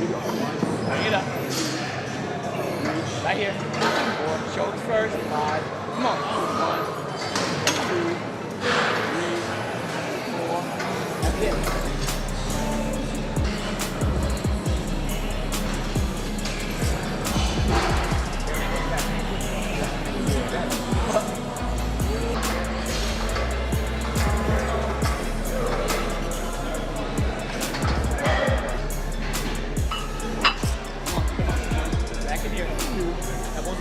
you go. 1, bring it up. 3, right here. 4, shoulders first. 5, come on. 1, 2, 3, 4, that's it.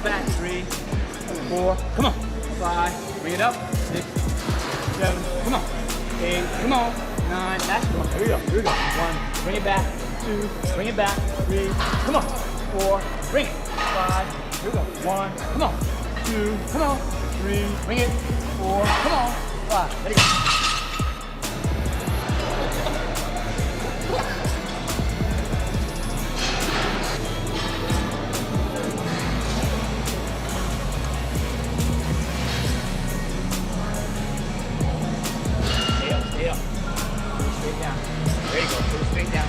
Back, 3, 4, come on, 5, bring it up, 6, 7, come on, 8, come on, 9, that's good, here we go, 1, bring it back, 2, bring it back, 3, come on, 4, bring it, 5, here we go, 1, come on, 2, come on, 3, bring it, 4, come on, 5, let it go. There you go, pull it straight down.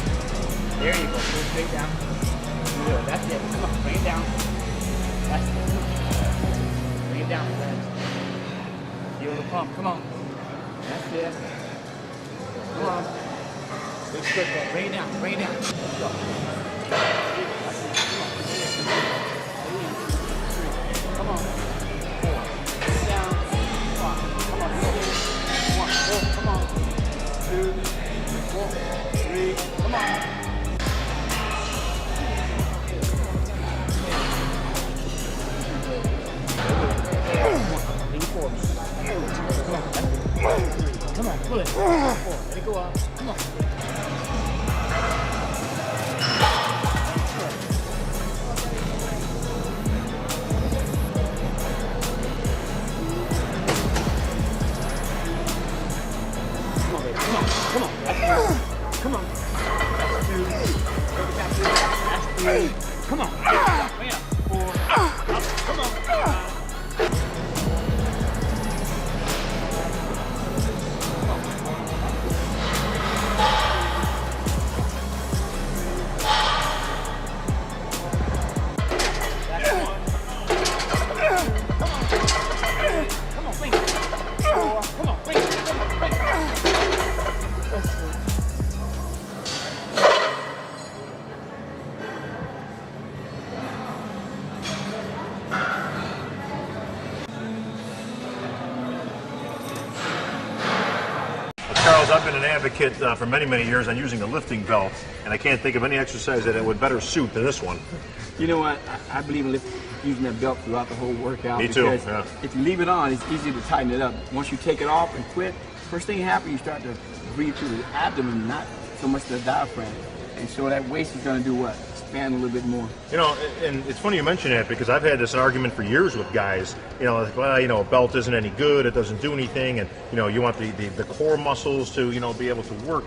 There you go, pull it straight down. Good, that's it. Come on, bring it down. That's it. Bring it down, friends. Feel the pump, come on. That's it. Come on. Good, good, good. Bring it down, bring it down. Let's go. Come on. 4. Bring it down. 5. Come on, go. 1, go, come on. 2, 4, 3, come on. Lean forward. Come on, pull it. Let it go up. Come on. Come on. Come on. That's 2. That's 3. Come on. Bring it up. 4. Up. Come on. 5. Charles, I've been an advocate for many, many years on using a lifting belt, and I can't think of any exercise that it would better suit than this one. You know what? I believe in using that belt throughout the whole workout. Me too, because yeah. if you leave it on, it's easy to tighten it up. Once you take it off and quit, first thing that happens, you start to breathe through the abdomen, not so much the diaphragm. And so that waist is going to do what? Expand a little bit more. You know, and it's funny you mention that because I've had this argument for years with guys. You know, like, well, you know, a belt isn't any good, it doesn't do anything, and you know, you want the core muscles to, you know, be able to work.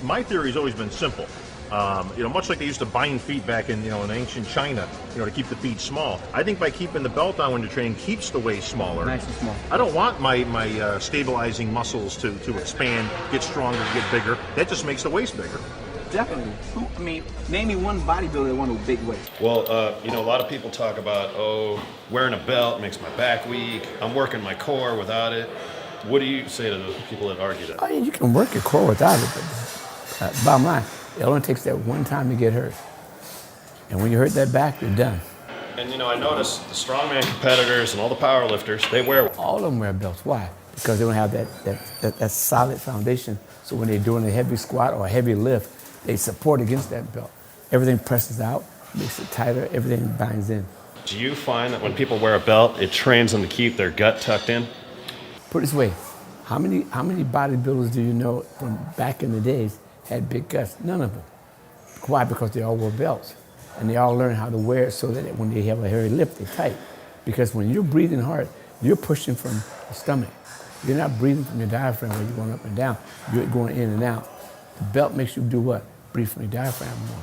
My theory has always been simple. You know, much like they used to bind feet back in, you know, in ancient China, you know, to keep the feet small. I think by keeping the belt on when you're training keeps the waist smaller. Nice and small. I don't want my stabilizing muscles to expand, get stronger, get bigger. That just makes the waist bigger. Definitely. I mean, name me one bodybuilder that wanted a big waist. Well, you know, a lot of people talk about, oh, wearing a belt makes my back weak. I'm working my core without it. What do you say to the people that argue that? Oh, yeah, you can work your core without it, but bottom line, it only takes that one time to get hurt. And when you hurt that back, you're done. And you know, I noticed the strongman competitors and all the power lifters, they wear one. All of them wear belts. Why? Because they don't have that solid foundation. So when they're doing a heavy squat or a heavy lift, they support against that belt. Everything presses out, makes it tighter, everything binds in. Do you find that when people wear a belt, it trains them to keep their gut tucked in? Put it this way, how many bodybuilders do you know from back in the days had big guts? None of them. Why? Because they all wore belts. And they all learn how to wear it so that when they have a hairy lift, they're tight. Because when you're breathing hard, you're pushing from the stomach. You're not breathing from your diaphragm where you're going up and down. You're going in and out. The belt makes you do what? Breathe from your diaphragm more.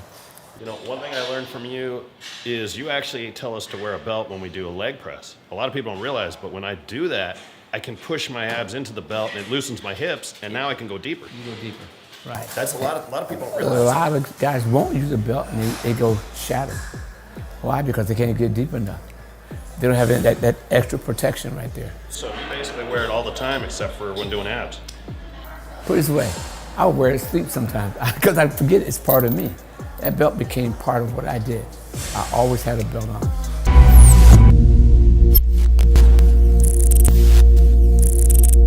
You know, one thing I learned from you is you actually tell us to wear a belt when we do a leg press. A lot of people don't realize, but when I do that, I can push my abs into the belt and it loosens my hips, and now I can go deeper. You go deeper. Right. That's a lot of people don't A realize. lot of guys won't use a belt and they go shattered. Why? Because they can't get deep enough. They don't have that extra protection right there. So you basically wear it all the time except for when doing abs. Put it this way, I'll wear it to sleep sometimes because I forget it's part of me. That belt became part of what I did. I always had a belt on.